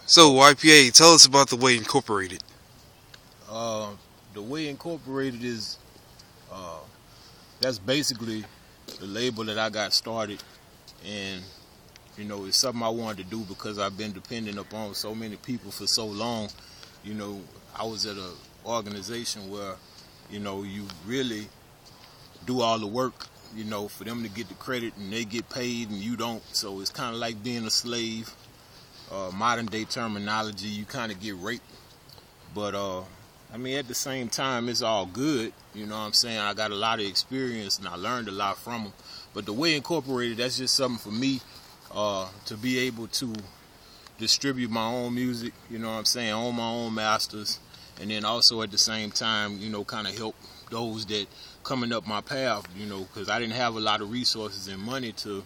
So, Y.P.A, tell us about the Way Incorporated. Uh, the Way Incorporated is uh, that's basically the label that I got started, and it's something I wanted to do because I've been dependent upon so many people for so long. You know, I was at a organization where you really do all the work. For them to get the credit and they get paid and you don't. So it's kind of like being a slave. Modern day terminology, you kind of get raped. But at the same time, it's all good. You know what I'm saying? I got a lot of experience and I learned a lot from them. But the Way Incorporated, that's just something for me to be able to distribute my own music, own my own masters. And then also at the same time, kind of help those that coming up my path, because I didn't have a lot of resources and money to,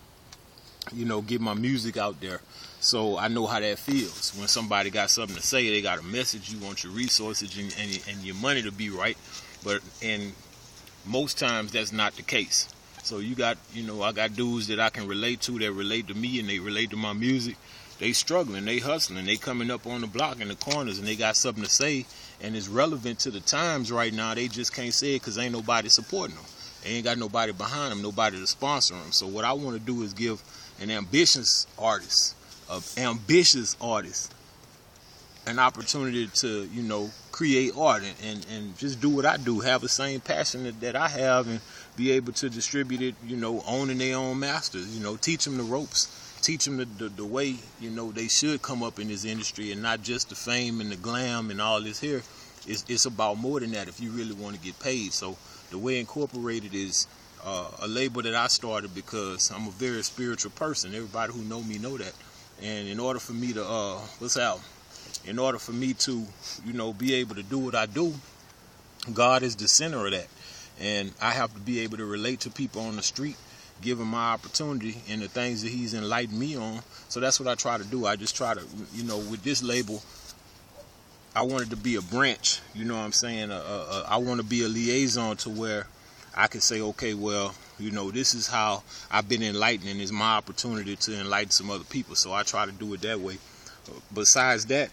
get my music out there. So I know how that feels. When somebody got something to say, they got a message, you want your resources and your money to be right. And most times that's not the case. So I got dudes that I can relate to that relate to me and they relate to my music. They struggling, they hustling, they coming up on the block in the corners and they got something to say and it's relevant to the times right now. They just can't say it because ain't nobody supporting them. They ain't got nobody behind them, nobody to sponsor them. So what I want to do is give an ambitious artist an opportunity to, create art and just do what I do, have the same passion that I have and be able to distribute it, owning their own masters, teach them the ropes, teach them the way, they should come up in this industry and not just the fame and the glam and all this here. It's about more than that if you really want to get paid. So the Way Incorporated is a label that I started because I'm a very spiritual person. Everybody who know me know that. And in order for me to, in order for me to, be able to do what I do, God is the center of that. And I have to be able to relate to people on the street, give them my opportunity and the things that he's enlightened me on. So that's what I try to do. I just try to, with this label, I wanted to be a branch, I want to be a liaison to where I can say, okay, well, this is how I've been enlightened and it's my opportunity to enlighten some other people. So I try to do it that way. Besides that,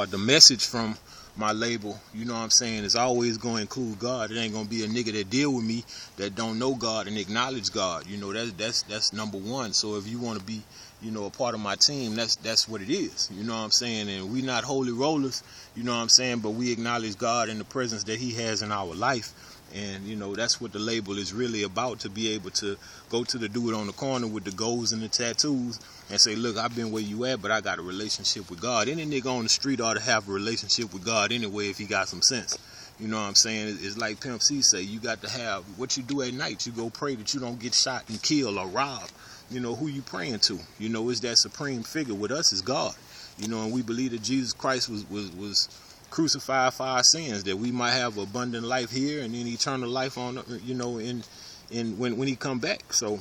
the message from my label, is always going to include God. It ain't going to be a nigga that deal with me that don't know God and acknowledge God. That's number one. So if you want to be, a part of my team, that's what it is. And we not holy rollers, but we acknowledge God and the presence that he has in our life. And, that's what the label is really about, to be able to go to the dude on the corner with the goals and the tattoos and say, look, I've been where you at, but I got a relationship with God. Any nigga on the street ought to have a relationship with God anyway if he got some sense. It's like Pimp C say, you got to have what you do at night. You go pray that you don't get shot and killed or robbed. Who you praying to? Is that supreme figure. With us is God. And we believe that Jesus Christ was crucified for our sins, that we might have abundant life here and then eternal life on, when he come back. So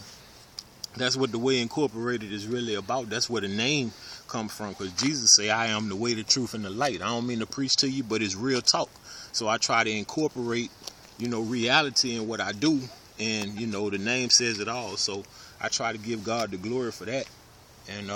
that's what the Way Incorporated is really about. That's where the name comes from, because Jesus say, I am the way, the truth, and the light. I don't mean to preach to you, but it's real talk. So I try to incorporate, reality in what I do, and, the name says it all. So I try to give God the glory for that. And